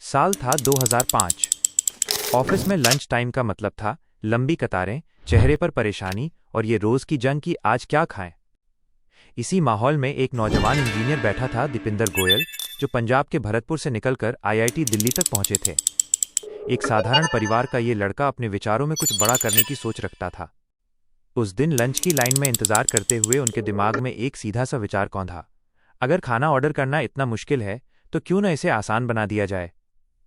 साल था 2005। ऑफिस में लंच टाइम का मतलब था लंबी कतारें, चेहरे पर परेशानी और ये रोज की जंग कि आज क्या खाएं। इसी माहौल में एक नौजवान इंजीनियर बैठा था, दीपिंदर गोयल, जो पंजाब के भरतपुर से निकलकर आईआईटी दिल्ली तक पहुंचे थे। एक साधारण परिवार का ये लड़का अपने विचारों में कुछ बड़ा करने की सोच रखता था। उस दिन लंच की लाइन में इंतजार करते हुए उनके दिमाग में एक सीधा सा विचार कौंधा। अगर खाना ऑर्डर करना इतना मुश्किल है तो क्यों न इसे आसान बना दिया जाए।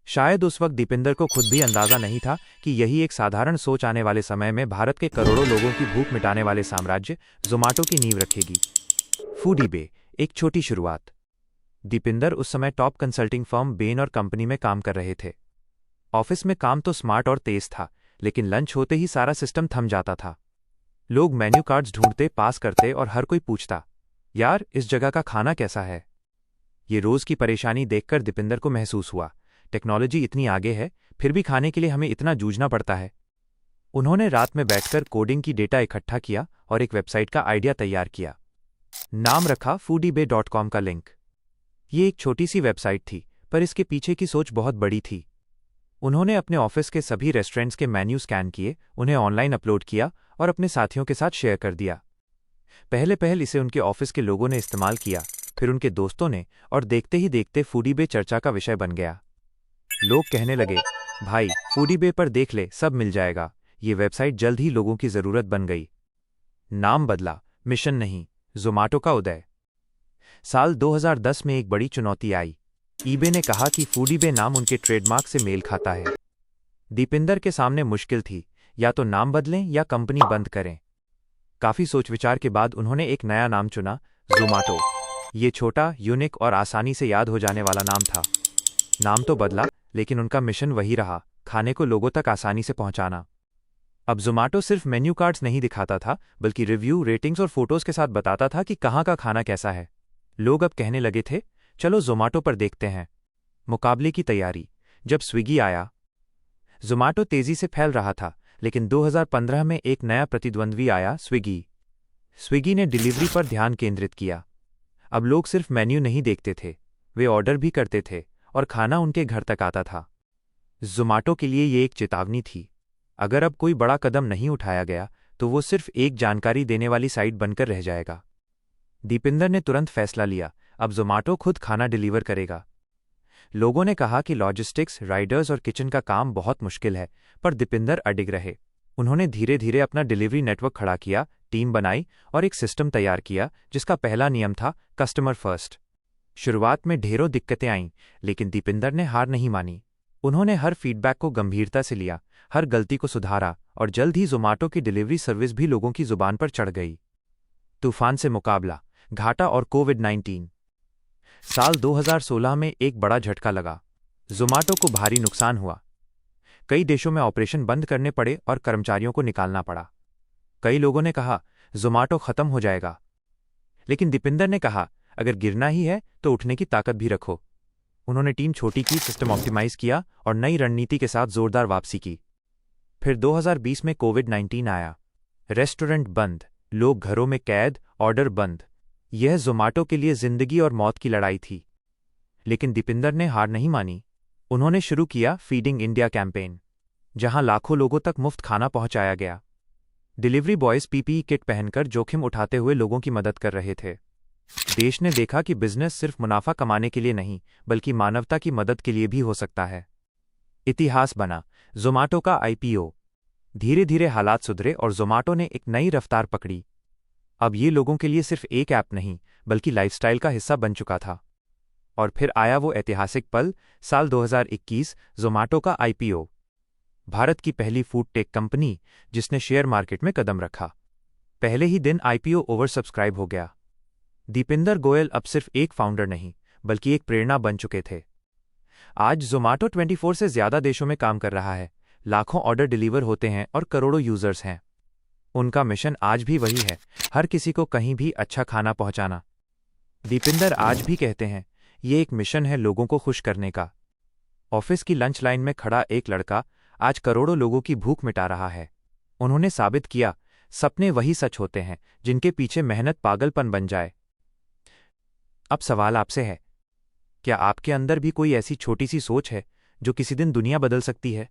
शायद उस वक्त दीपिंदर को खुद भी अंदाजा नहीं था कि यही एक साधारण सोच आने वाले समय में भारत के करोड़ों लोगों की भूख मिटाने वाले साम्राज्य जोमाटो की नींव रखेगी। फूडीबे, एक छोटी शुरुआत। दीपिंदर उस समय टॉप कंसल्टिंग फर्म बेन और कंपनी में काम कर रहे थे। ऑफिस में काम तो स्मार्ट और तेज था, लेकिन लंच होते ही सारा सिस्टम थम जाता था। लोग मेन्यू कार्ड्स ढूंढते, पास करते और हर कोई पूछता, यार इस जगह का खाना कैसा है। ये रोज की परेशानी देखकर दीपिंदर को महसूस हुआ, टेक्नोलॉजी इतनी आगे है, फिर भी खाने के लिए हमें इतना जूझना पड़ता है। उन्होंने रात में बैठकर कोडिंग की डेटा इकट्ठा किया और एक वेबसाइट का आइडिया तैयार किया। नाम रखा foodibay.com का लिंक। ये एक छोटी सी वेबसाइट थी, पर इसके पीछे की सोच बहुत बड़ी थी। उन्होंने अपने ऑफिस के सभी रेस्टोरेंट्स के मेन्यू स्कैन किए, उन्हें ऑनलाइन अपलोड किया और अपने साथियों के साथ शेयर कर दिया। पहले इसे उनके ऑफिस के लोगों ने इस्तेमाल किया, फिर उनके दोस्तों ने, और देखते ही देखते फूडीबे चर्चा का विषय बन गया। लोग कहने लगे, भाई फूडीबे पर देख ले, सब मिल जाएगा। ये वेबसाइट जल्द ही लोगों की जरूरत बन गई। नाम बदला, मिशन नहीं, जोमाटो का उदय। साल 2010 में एक बड़ी चुनौती आई। ईबे ने कहा कि फूडीबे नाम उनके ट्रेडमार्क से मेल खाता है। दीपिंदर के सामने मुश्किल थी, या तो नाम बदलें या कंपनी बंद करें। काफी सोच विचार के बाद उन्होंने एक नया नाम चुना, जोमाटो। ये छोटा, यूनिक और आसानी से याद हो जाने वाला नाम था। नाम तो बदला, लेकिन उनका मिशन वही रहा, खाने को लोगों तक आसानी से पहुंचाना। अब जोमाटो सिर्फ मेन्यू कार्ड्स नहीं दिखाता था, बल्कि रिव्यू, रेटिंग्स और फोटोज के साथ बताता था कि कहाँ का खाना कैसा है। लोग अब कहने लगे थे, चलो जोमाटो पर देखते हैं। मुकाबले की तैयारी। जब स्विगी आया, जोमाटो तेजी से फैल रहा था, लेकिन 2015 में एक नया प्रतिद्वंद्वी आया, स्विगी। स्विगी ने डिलीवरी पर ध्यान केंद्रित किया। अब लोग सिर्फ मेन्यू नहीं देखते थे, वे ऑर्डर भी करते थे और खाना उनके घर तक आता था। जोमाटो के लिए ये एक चेतावनी थी। अगर अब कोई बड़ा कदम नहीं उठाया गया तो वो सिर्फ एक जानकारी देने वाली साइट बनकर रह जाएगा। दीपिंदर ने तुरंत फैसला लिया, अब जोमाटो खुद खाना डिलीवर करेगा। लोगों ने कहा कि लॉजिस्टिक्स, राइडर्स और किचन का काम बहुत मुश्किल है, पर दीपिंदर अडिग रहे। उन्होंने धीरे धीरे अपना डिलीवरी नेटवर्क खड़ा किया, टीम बनाई और एक सिस्टम तैयार किया जिसका पहला नियम था कस्टमर फर्स्ट। शुरुआत में ढेरों दिक्कतें आईं, लेकिन दीपिंदर ने हार नहीं मानी। उन्होंने हर फीडबैक को गंभीरता से लिया, हर गलती को सुधारा और जल्द ही जोमाटो की डिलीवरी सर्विस भी लोगों की जुबान पर चढ़ गई। तूफान से मुकाबला, घाटा और कोविड-19। साल 2016 में एक बड़ा झटका लगा। जोमाटो को भारी नुकसान हुआ। कई देशों में ऑपरेशन बंद करने पड़े और कर्मचारियों को निकालना पड़ा। कई लोगों ने कहा, जोमाटो खत्म हो जाएगा। लेकिन दीपिंदर ने कहा, अगर गिरना ही है तो उठने की ताकत भी रखो। उन्होंने टीम छोटी की, सिस्टम ऑप्टिमाइज किया और नई रणनीति के साथ जोरदार वापसी की। फिर 2020 में कोविड-19 आया। रेस्टोरेंट बंद, लोग घरों में कैद, ऑर्डर बंद। यह जोमाटो के लिए जिंदगी और मौत की लड़ाई थी। लेकिन दीपिंदर ने हार नहीं मानी। उन्होंने शुरू किया फीडिंग इंडिया कैंपेन, जहां लाखों लोगों तक मुफ्त खाना पहुंचाया गया। डिलीवरी बॉयज पीपीई किट पहनकर जोखिम उठाते हुए लोगों की मदद कर रहे थे। देश ने देखा कि बिजनेस सिर्फ मुनाफा कमाने के लिए नहीं, बल्कि मानवता की मदद के लिए भी हो सकता है। इतिहास बना, जोमाटो का आईपीओ। धीरे धीरे हालात सुधरे और जोमाटो ने एक नई रफ्तार पकड़ी। अब ये लोगों के लिए सिर्फ एक ऐप नहीं, बल्कि लाइफस्टाइल का हिस्सा बन चुका था। और फिर आया वो ऐतिहासिक पल, साल 2021, जोमाटो का आईपीओ। भारत की पहली फूड टेक कंपनी जिसने शेयर मार्केट में कदम रखा। पहले ही दिन आईपीओ ओवर सब्सक्राइब हो गया। दीपिंदर गोयल अब सिर्फ एक फाउंडर नहीं, बल्कि एक प्रेरणा बन चुके थे। आज जोमाटो 24 से ज्यादा देशों में काम कर रहा है, लाखों ऑर्डर डिलीवर होते हैं और करोड़ों यूजर्स हैं। उनका मिशन आज भी वही है, हर किसी को कहीं भी अच्छा खाना पहुंचाना। दीपिंदर आज भी कहते हैं, ये एक मिशन है लोगों को खुश करने का। ऑफिस की लंच लाइन में खड़ा एक लड़का आज करोड़ों लोगों की भूख मिटा रहा है। उन्होंने साबित किया, सपने वही सच होते हैं जिनके पीछे मेहनत पागलपन बन जाए। अब सवाल आपसे है, क्या आपके अंदर भी कोई ऐसी छोटी सी सोच है जो किसी दिन दुनिया बदल सकती है।